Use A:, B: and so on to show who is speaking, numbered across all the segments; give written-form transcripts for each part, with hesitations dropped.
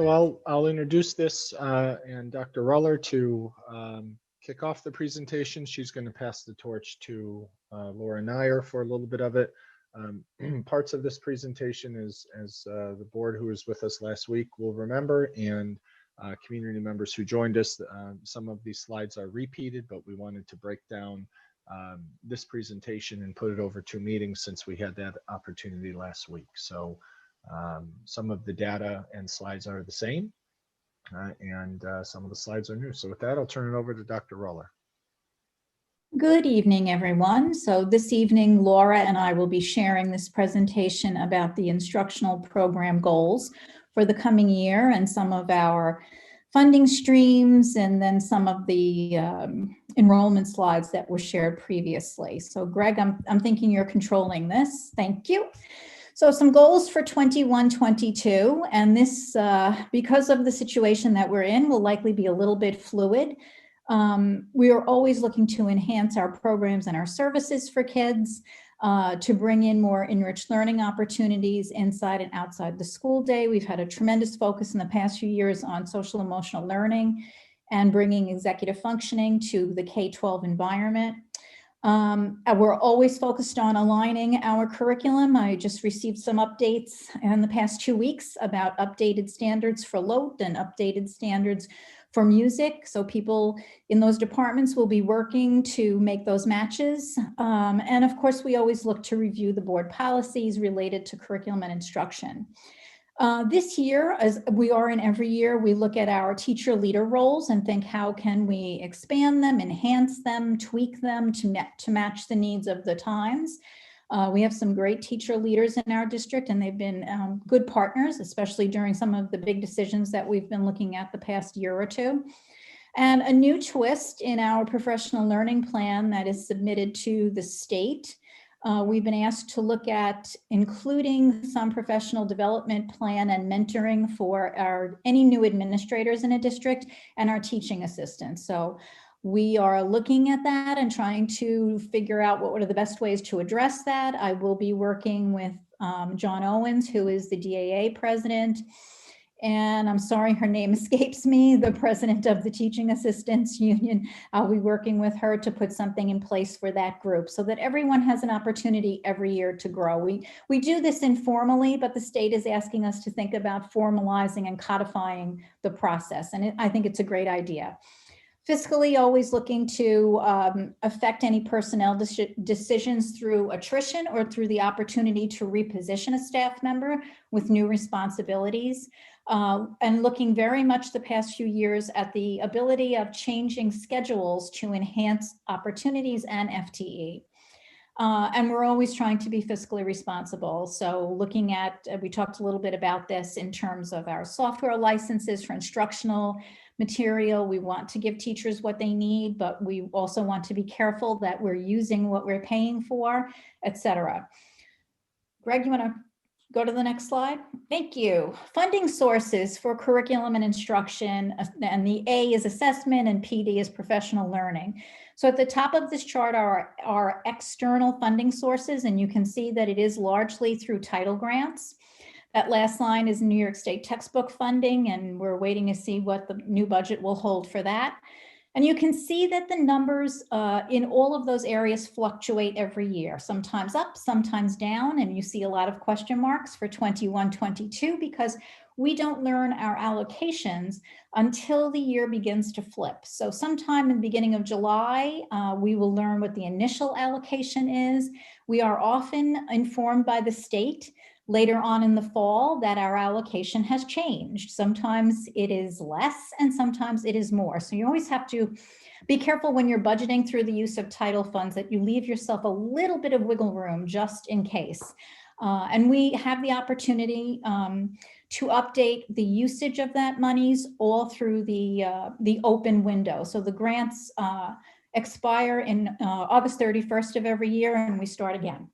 A: So I'll introduce this and Dr. Ruller to kick off the presentation. She's going to pass the torch to Laura Nyer for a little bit of it. Parts of this presentation is, as the board who was with us last week will remember, and community members who joined us, some of these slides are repeated, but we wanted to break down this presentation and put it over 2 meetings since we had that opportunity last week. So some of the data and slides are the same, and some of the slides are new. So with that, I'll turn it over to Dr. Ruller.
B: Good evening, everyone. So this evening, Laura and I will be sharing this presentation about the instructional program goals for the coming year and some of our funding streams, and then some of the enrollment slides that were shared previously. So Greg, I'm thinking you're controlling this. Thank you. So some goals for 21-22, and this, because of the situation that we're in, will likely be a little bit fluid. We are always looking to enhance our programs and our services for kids, to bring in more enriched learning opportunities inside and outside the school day. We've had a tremendous focus in the past few years on social emotional learning and bringing executive functioning to the K-12 environment. We're always focused on aligning our curriculum. I just received some updates in the past 2 weeks about updated standards for LOTE and updated standards for music. So people in those departments will be working to make those matches. And of course, we always look to review the board policies related to curriculum and instruction. This year, as we are in every year, we look at our teacher leader roles and think, how can we expand them, enhance them, tweak them to match the needs of the times. We have some great teacher leaders in our district, and they've been good partners, especially during some of the big decisions that we've been looking at the past year or two. And a new twist in our professional learning plan that is submitted to the state. We've been asked to look at including some professional development plan and mentoring for any new administrators in a district and our teaching assistants. So we are looking at that and trying to figure out what are the best ways to address that. I will be working with John Owens, who is the DAA president, and I'm sorry, her name escapes me, the president of the Teaching Assistants Union. I'll be working with her to put something in place for that group so that everyone has an opportunity every year to grow. We do this informally, but the state is asking us to think about formalizing and codifying the process, and I think it's a great idea. Fiscally, always looking to affect any personnel decisions through attrition or through the opportunity to reposition a staff member with new responsibilities, and looking very much the past few years at the ability of changing schedules to enhance opportunities and FTE. And we're always trying to be fiscally responsible. So looking at, we talked a little bit about this in terms of our software licenses for instructional material. We want to give teachers what they need, but we also want to be careful that we're using what we're paying for, etc. Greg, you want to go to the next slide? Thank you. Funding sources for curriculum and instruction, and the A is assessment and PD is professional learning. So at the top of this chart are our external funding sources, and you can see that it is largely through title grants. That last line is New York State textbook funding, and we're waiting to see what the new budget will hold for that. And you can see that the numbers in all of those areas fluctuate every year, sometimes up, sometimes down, and you see a lot of question marks for 21-22 because we don't learn our allocations until the year begins to flip. So sometime in the beginning of July, we will learn what the initial allocation is. We are often informed by the state later on in the fall that our allocation has changed. Sometimes it is less and sometimes it is more. So you always have to be careful when you're budgeting through the use of title funds that you leave yourself a little bit of wiggle room just in case. And we have the opportunity to update the usage of that monies all through the open window. So the grants expire in August 31st of every year, and we start again.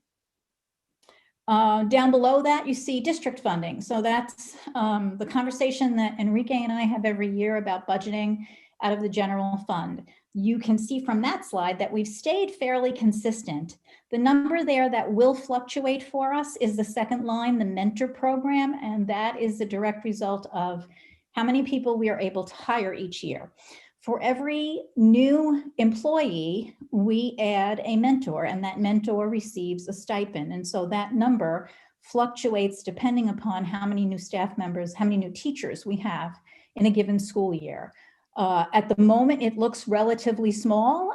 B: Down below that, you see district funding. So that's the conversation that Enrique and I have every year about budgeting out of the general fund. You can see from that slide that we've stayed fairly consistent. The number there that will fluctuate for us is the second line, the mentor program, and that is the direct result of how many people we are able to hire each year. For every new employee, we add a mentor, and that mentor receives a stipend. And so that number fluctuates depending upon how many new staff members, how many new teachers we have in a given school year. At the moment, it looks relatively small.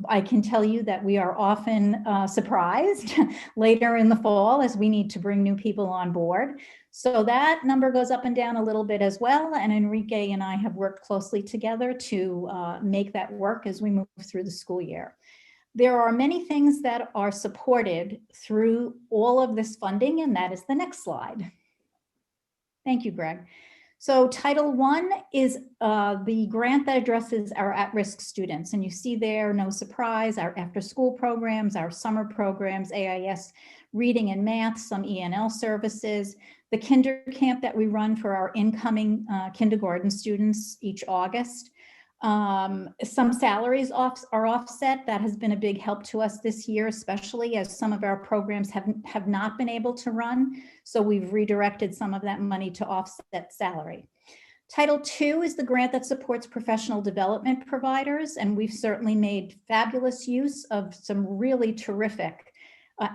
B: I can tell you that we are often surprised later in the fall as we need to bring new people on board. So that number goes up and down a little bit as well. And Enrique and I have worked closely together to make that work as we move through the school year. There are many things that are supported through all of this funding, and that is the next slide. Thank you, Greg. So Title I is the grant that addresses our at-risk students. And you see there, no surprise, our after-school programs, our summer programs, AIS reading and math, some ENL services, the kinder camp that we run for our incoming kindergarten students each August. Some salaries are offset. That has been a big help to us this year, especially as some of our programs have not been able to run. So we've redirected some of that money to offset salary. Title II is the grant that supports professional development providers, and we've certainly made fabulous use of some really terrific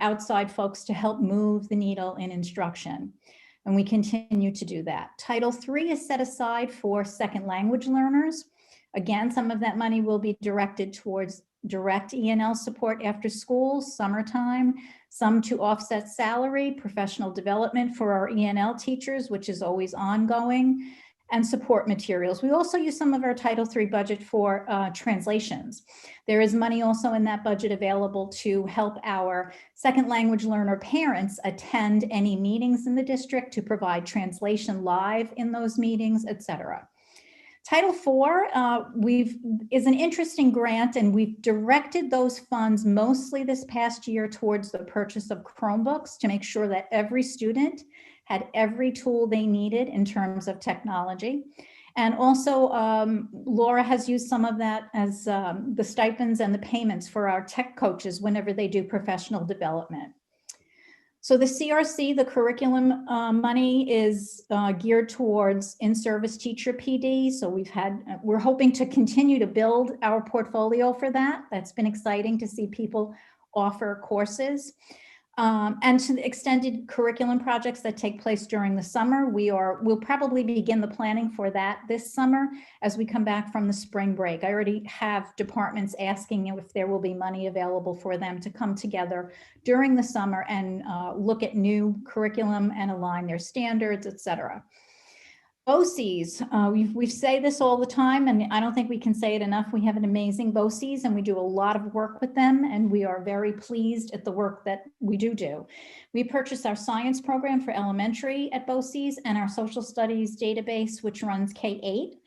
B: outside folks to help move the needle in instruction. And we continue to do that. Title III is set aside for second language learners. Again, some of that money will be directed towards direct ENL support after school, summertime, some to offset salary, professional development for our ENL teachers, which is always ongoing, and support materials. We also use some of our Title III budget for translations. There is money also in that budget available to help our second language learner parents attend any meetings in the district, to provide translation live in those meetings, etc. Title IV is an interesting grant, and we've directed those funds mostly this past year towards the purchase of Chromebooks to make sure that every student had every tool they needed in terms of technology. And also, Laura has used some of that as the stipends and the payments for our tech coaches whenever they do professional development. So the CRC, the curriculum money, is geared towards in-service teacher PD. So we're hoping to continue to build our portfolio for that. That's been exciting to see people offer courses. And to the extended curriculum projects that take place during the summer, we'll probably begin the planning for that this summer as we come back from the spring break. I already have departments asking if there will be money available for them to come together during the summer and look at new curriculum and align their standards, etc. BOCES, we say this all the time, and I don't think we can say it enough. We have an amazing BOCES, and we do a lot of work with them, and we are very pleased at the work that we do. We purchased our science program for elementary at BOCES and our social studies database, which runs K-8.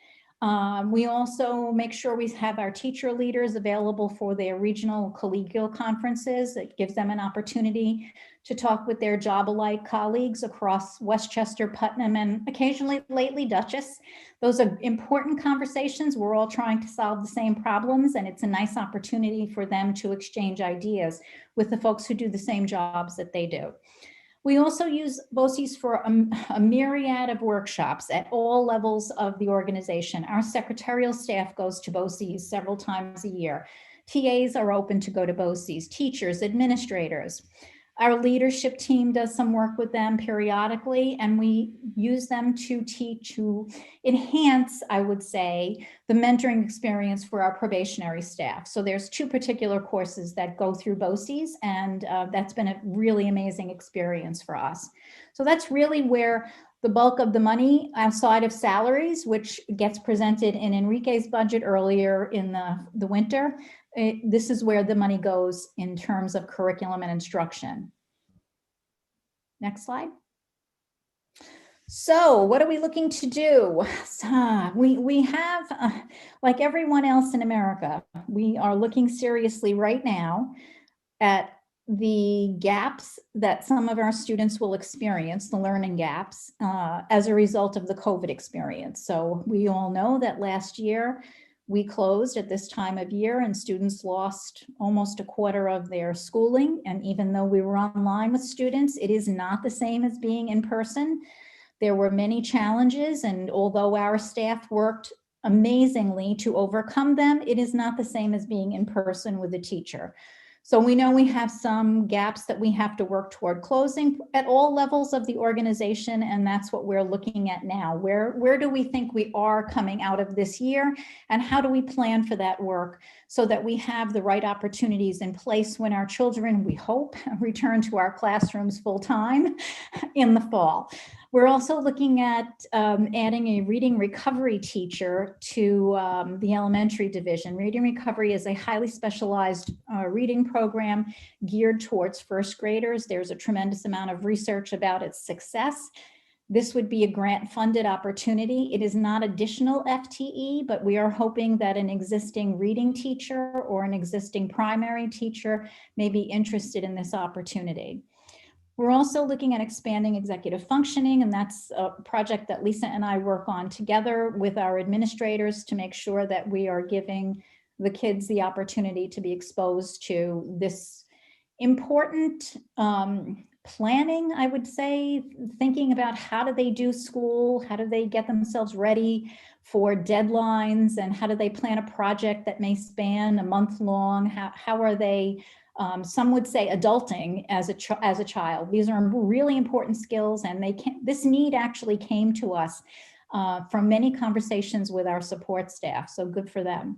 B: We also make sure we have our teacher leaders available for their regional collegial conferences. It gives them an opportunity to talk with their job-alike colleagues across Westchester, Putnam, and occasionally lately Dutchess. Those are important conversations. We're all trying to solve the same problems, and it's a nice opportunity for them to exchange ideas with the folks who do the same jobs that they do. We also use BOCES for a myriad of workshops at all levels of the organization. Our secretarial staff goes to BOCES several times a year. TAs are open to go to BOCES, teachers, administrators. Our leadership team does some work with them periodically, and we use them to enhance, I would say, the mentoring experience for our probationary staff. So there's 2 particular courses that go through BOCES, and that's been a really amazing experience for us. So that's really where the bulk of the money outside of salaries, which gets presented in Enrique's budget earlier in the winter, this is where the money goes in terms of curriculum and instruction. Next slide. So what are we looking to do? We have, like everyone else in America, we are looking seriously right now at the gaps that some of our students will experience, the learning gaps, as a result of the COVID experience. So we all know that last year we closed at this time of year and students lost almost a quarter of their schooling. And even though we were online with students, it is not the same as being in person. There were many challenges, and although our staff worked amazingly to overcome them, it is not the same as being in person with a teacher. So we know we have some gaps that we have to work toward closing at all levels of the organization, and that's what we're looking at now. Where do we think we are coming out of this year, and how do we plan for that work so that we have the right opportunities in place when our children, we hope, return to our classrooms full time in the fall. We're also looking at adding a reading recovery teacher to the elementary division. Reading recovery is a highly specialized reading program geared towards first graders. There's a tremendous amount of research about its success. This would be a grant-funded opportunity. It is not additional FTE, but we are hoping that an existing reading teacher or an existing primary teacher may be interested in this opportunity. We're also looking at expanding executive functioning, and that's a project that Lisa and I work on together with our administrators to make sure that we are giving the kids the opportunity to be exposed to this important planning, I would say, thinking about how do they do school, how do they get themselves ready for deadlines, and how do they plan a project that may span a month long, how are they some would say adulting as a child. These are really important skills, and this need actually came to us from many conversations with our support staff, so good for them.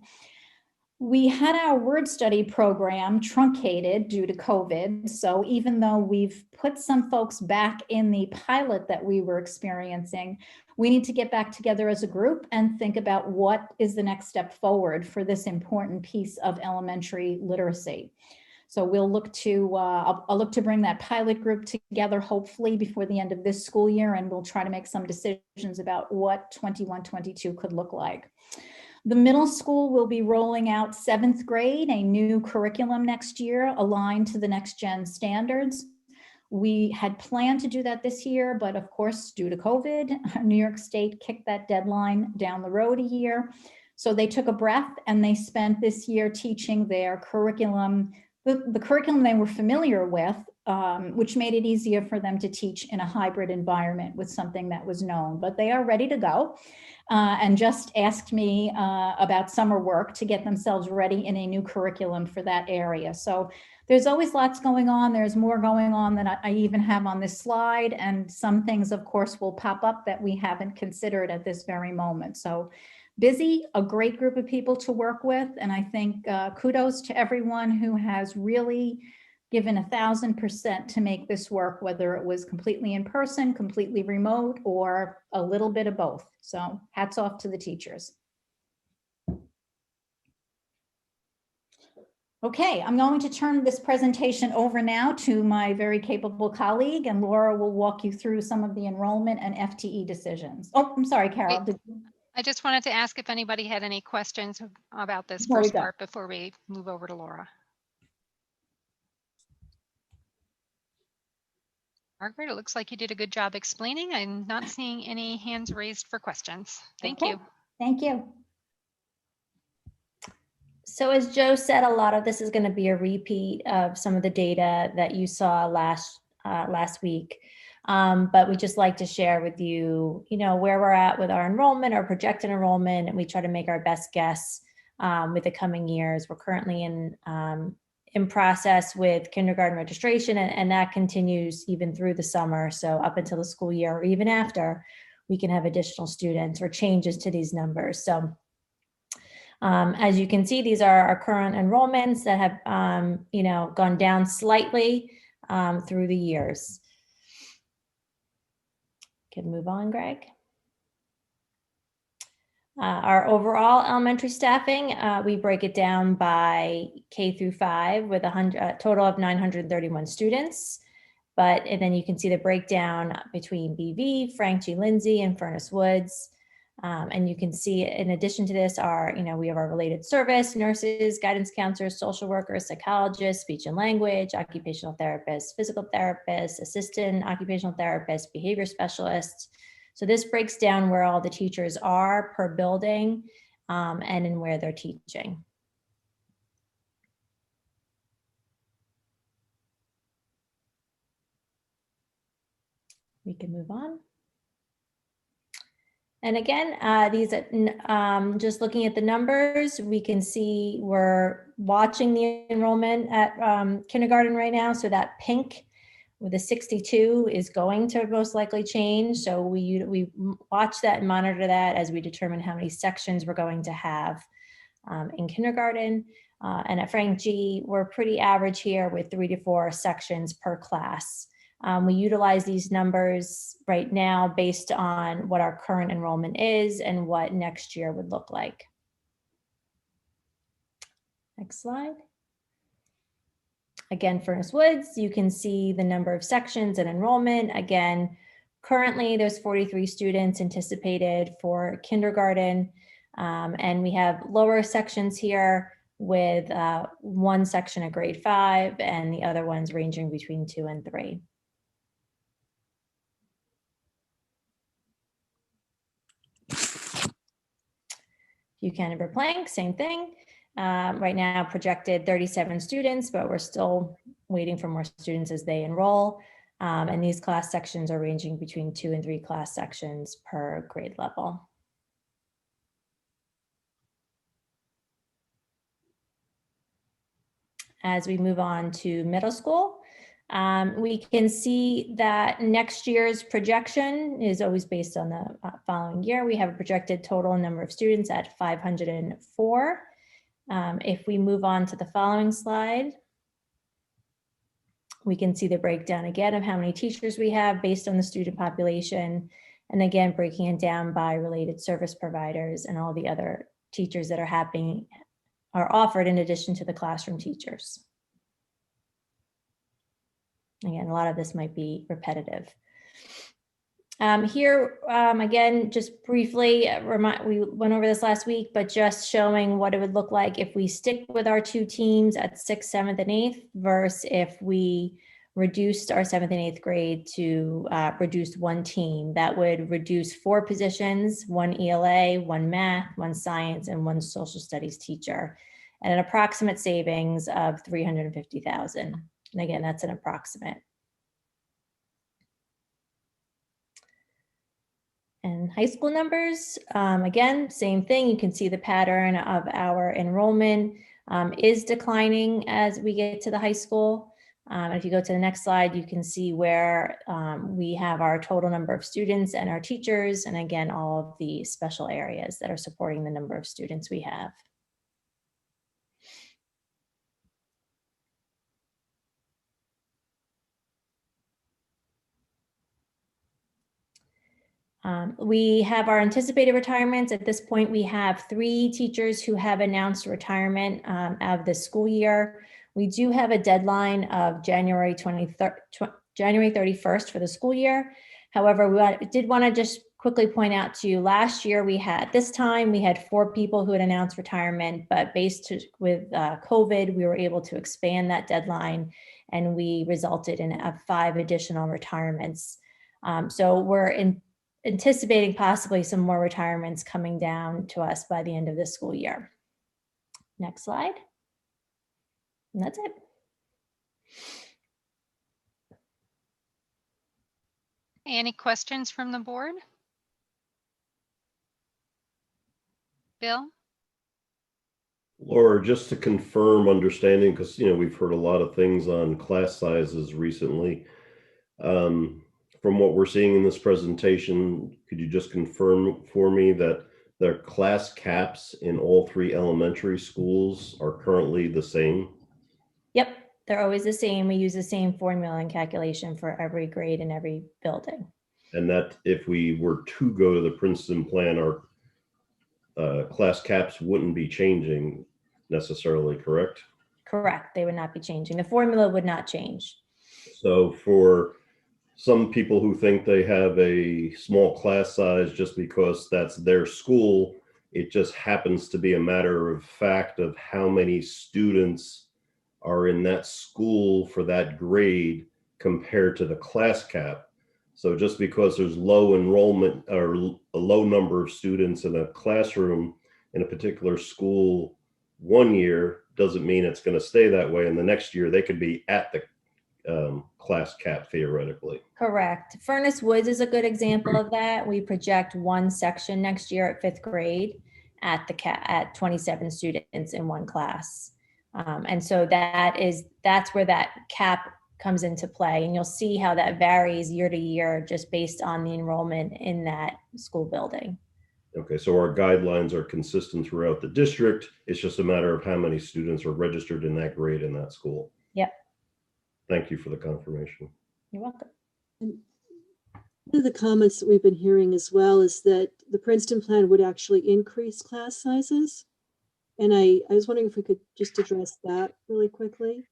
B: We had our word study program truncated due to COVID, so even though we've put some folks back in the pilot that we were experiencing, we need to get back together as a group and think about what is the next step forward for this important piece of elementary literacy. So we'll look to, I'll look to bring that pilot group together, hopefully before the end of this school year, and we'll try to make some decisions about what 21-22 could look like. The middle school will be rolling out 7th grade, a new curriculum next year aligned to the next gen standards. We had planned to do that this year, but of course, due to COVID, New York State kicked that deadline down the road a year. So they took a breath and they spent this year teaching their curriculum, the curriculum they were familiar with, which made it easier for them to teach in a hybrid environment with something that was known. But they are ready to go and just asked me about summer work to get themselves ready in a new curriculum for that area. So there's always lots going on. There's more going on than I even have on this slide. And some things, of course, will pop up that we haven't considered at this very moment. So busy, a great group of people to work with. And I think kudos to everyone who has really given 1,000% to make this work, whether it was completely in person, completely remote, or a little bit of both. So hats off to the teachers. Okay, I'm going to turn this presentation over now to my very capable colleague, and Laura will walk you through some of the enrollment and FTE decisions. Oh, I'm sorry, Carol.
C: I just wanted to ask if anybody had any questions about this first part before we move over to Laura. Margaret, it looks like you did a good job explaining. I'm not seeing any hands raised for questions. Thank you.
B: Thank you.
D: So as Joe said, a lot of this is going to be a repeat of some of the data that you saw last week. But we just like to share with you, where we're at with our enrollment, our projected enrollment, and we try to make our best guess with the coming years. We're currently in process with kindergarten registration, and that continues even through the summer. So up until the school year, or even after, we can have additional students or changes to these numbers. So as you can see, these are our current enrollments that have, gone down slightly through the years. Can move on, Greg. Our overall elementary staffing, we break it down by K through 5 with a total of 931 students. And then you can see the breakdown between BV, Frank G. Lindsay, and Furnace Woods. And you can see, in addition to this, we have our related service, nurses, guidance counselors, social workers, psychologists, speech and language, occupational therapists, physical therapists, assistant occupational therapists, behavior specialists. So this breaks down where all the teachers are per building and in where they're teaching. We can move on. And again, just looking at the numbers, we can see we're watching the enrollment at kindergarten right now. So that pink with the 62 is going to most likely change. So we watch that and monitor that as we determine how many sections we're going to have in kindergarten. And at Frank G, we're pretty average here with 3 to 4 sections per class. We utilize these numbers right now based on what our current enrollment is and what next year would look like. Next slide. Again, Furnace Woods, you can see the number of sections and enrollment. Again, currently there's 43 students anticipated for kindergarten. And we have lower sections here with one section of grade 5 and the other ones ranging between 2 and 3. Buchanan Plank, same thing. Right now projected 37 students, but we're still waiting for more students as they enroll. And these class sections are ranging between 2 and 3 class sections per grade level. As we move on to middle school, we can see that next year's projection is always based on the following year. We have a projected total number of students at 504. If we move on to the following slide, we can see the breakdown again of how many teachers we have based on the student population. And again, breaking it down by related service providers and all the other teachers that are offered in addition to the classroom teachers. Again, a lot of this might be repetitive. Here, again, just briefly, we went over this last week, but just showing what it would look like if we stick with our 2 teams at 6th, 7th, and 8th versus if we reduced our 7th and 8th grade to reduce 1 team. That would reduce 4 positions, 1 ELA, 1 math, 1 science, and 1 social studies teacher, and an approximate savings of $350,000. And again, that's an approximate. And high school numbers, again, same thing. You can see the pattern of our enrollment is declining as we get to the high school. If you go to the next slide, you can see where we have our total number of students and our teachers, and again, all of the special areas that are supporting the number of students we have. We have our anticipated retirements. At this point, we have 3 teachers who have announced retirement out of the school year. We do have a deadline of January 31st for the school year. However, we did want to just quickly point out to you, last year we had 4 people who had announced retirement, but with COVID, we were able to expand that deadline and we resulted in 5 additional retirements. So we're anticipating possibly some more retirements coming down to us by the end of this school year. Next slide. And that's it.
C: Any questions from the board? Bill?
E: Laura, just to confirm understanding, because we've heard a lot of things on class sizes recently. From what we're seeing in this presentation, could you just confirm for me that their class caps in all 3 elementary schools are currently the same?
D: Yep, they're always the same. We use the same formula and calculation for every grade in every building.
E: And that if we were to go to the Princeton plan, our class caps wouldn't be changing necessarily, correct?
D: Correct, they would not be changing. The formula would not change.
E: So for some people who think they have a small class size just because that's their school, it just happens to be a matter of fact of how many students are in that school for that grade compared to the class cap. So just because there's low enrollment or a low number of students in a classroom in a particular school one year doesn't mean it's going to stay that way. And the next year they could be at the class cap theoretically.
D: Correct. Furnace Woods is a good example of that. We project one section next year at 5th grade at 27 students in one class. And so that's where that cap comes into play. And you'll see how that varies year to year just based on the enrollment in that school building.
E: Okay, so our guidelines are consistent throughout the district. It's just a matter of how many students are registered in that grade in that school.
D: Yep.
E: Thank you for the confirmation.
D: You're welcome.
F: One of the comments that we've been hearing as well is that the Princeton plan would actually increase class sizes. And I was wondering if we could just address that really quickly.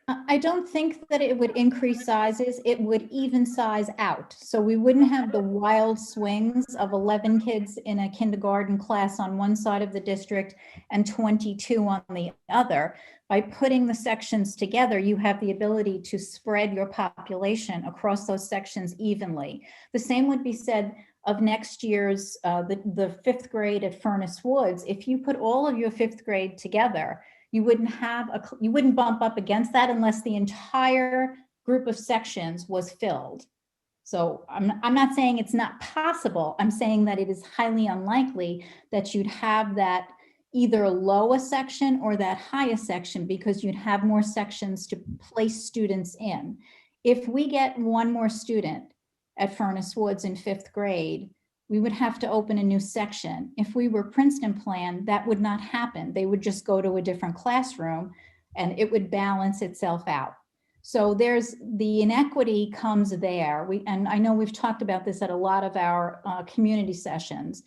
B: I don't think that it would increase sizes. It would even size out. So we wouldn't have the wild swings of 11 kids in a kindergarten class on one side of the district and 22 on the other. By putting the sections together, you have the ability to spread your population across those sections evenly. The same would be said of next year's, the 5th grade at Furnace Woods. If you put all of your 5th grade together, you wouldn't bump up against that unless the entire group of sections was filled. So I'm not saying it's not possible. I'm saying that it is highly unlikely that you'd have that either lowest section or that highest section, because you'd have more sections to place students in. If we get one more student at Furnace Woods in 5th grade, we would have to open a new section. If we were Princeton plan, that would not happen. They would just go to a different classroom and it would balance itself out. So there's the inequity comes there. And I know we've talked about this at a lot of our community sessions.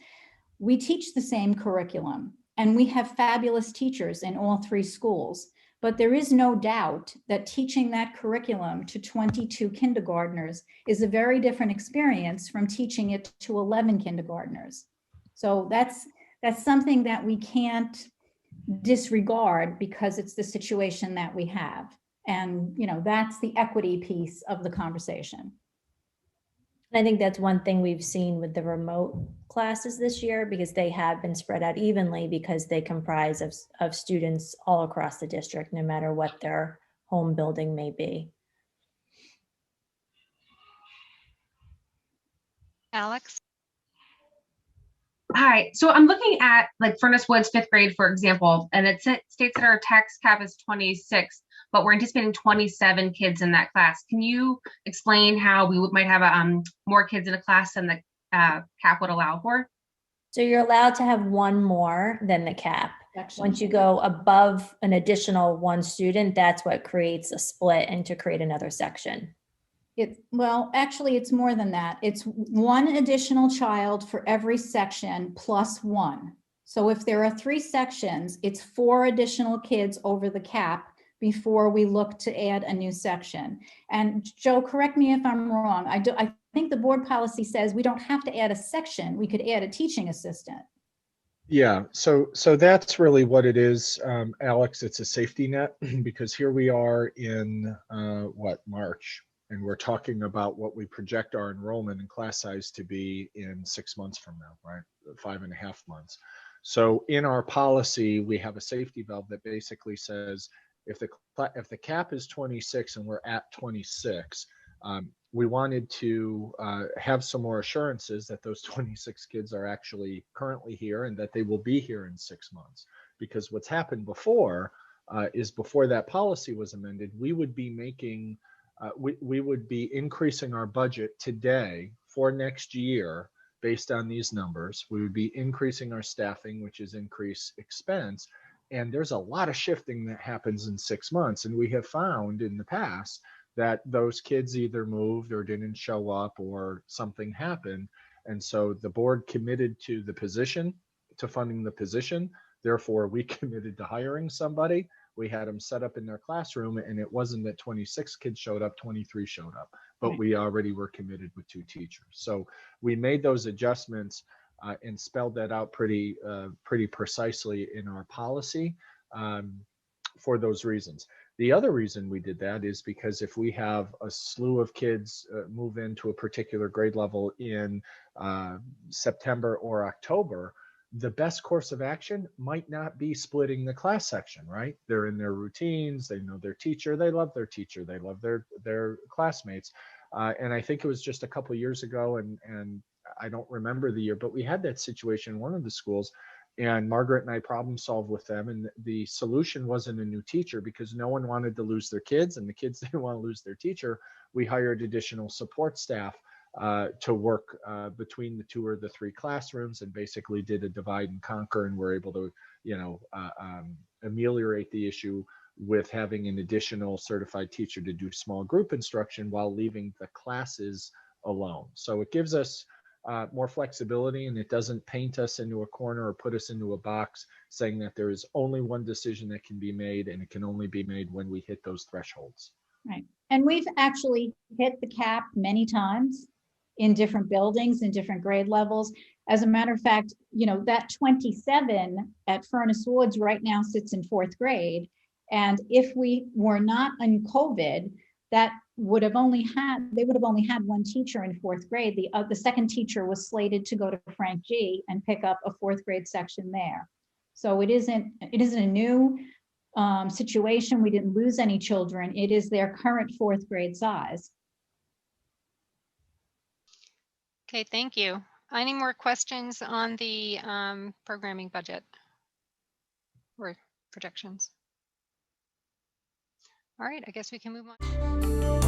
B: We teach the same curriculum and we have fabulous teachers in all 3 schools. But there is no doubt that teaching that curriculum to 22 kindergartners is a very different experience from teaching it to 11 kindergartners. So that's something that we can't disregard because it's the situation that we have. And, you know, that's the equity piece of the conversation.
D: I think that's one thing we've seen with the remote classes this year, because they have been spread out evenly because they comprise of students all across the district, no matter what their home building may be.
C: Alex?
G: Hi, so I'm looking at like Furnace Woods 5th grade, for example, and it states that our tax cap is 26, but we're anticipating 27 kids in that class. Can you explain how we might have more kids in a class than the cap would allow for?
D: So you're allowed to have one more than the cap. Once you go above an additional 1 student, that's what creates a split and to create another section.
B: Well, actually, it's more than that. It's 1 additional child for every section plus 1. So if there are 3 sections, it's 4 additional kids over the cap before we look to add a new section. And Joe, correct me if I'm wrong. I think the board policy says we don't have to add a section. We could add a teaching assistant.
A: Yeah, so that's really what it is, Alex. It's a safety net because here we are in March, and we're talking about what we project our enrollment and class size to be in 6 months from now, right? 5.5 months. So in our policy, we have a safety valve that basically says if the cap is 26 and we're at 26, we wanted to have some more assurances that those 26 kids are actually currently here and that they will be here in 6 months. Because what's happened before is before that policy was amended, we would be making, we would be increasing our budget today for next year based on these numbers. We would be increasing our staffing, which is increased expense. And there's a lot of shifting that happens in 6 months. And we have found in the past that those kids either moved or didn't show up or something happened. And so the board committed to the position, to funding the position. Therefore, we committed to hiring somebody. We had them set up in their classroom, and it wasn't that 26 kids showed up, 23 showed up, but we already were committed with 2 teachers. So we made those adjustments and spelled that out pretty precisely in our policy for those reasons. The other reason we did that is because if we have a slew of kids move into a particular grade level in September or October, the best course of action might not be splitting the class section, right? They're in their routines, they know their teacher, they love their teacher, they love their classmates. And I think it was just a couple of years ago, and I don't remember the year, but we had that situation in one of the schools, and Margaret and I problem solved with them. And the solution wasn't a new teacher because no one wanted to lose their kids, and the kids didn't want to lose their teacher. We hired additional support staff to work between the 2 or the 3 classrooms, and basically did a divide and conquer, and were able to, ameliorate the issue with having an additional certified teacher to do small group instruction while leaving the classes alone. So it gives us more flexibility, and it doesn't paint us into a corner or put us into a box saying that there is only one decision that can be made, and it can only be made when we hit those thresholds.
B: Right. And we've actually hit the cap many times in different buildings, in different grade levels. As a matter of fact, that 27 at Furnace Woods right now sits in 4th grade. And if we were not on COVID, they would have only had 1 teacher in 4th grade. The second teacher was slated to go to Frank G and pick up a 4th grade section there. So it isn't a new situation. We didn't lose any children. It is their current 4th grade size.
C: Okay, thank you. Any more questions on the programming budget or projections? All right, I guess we can move on.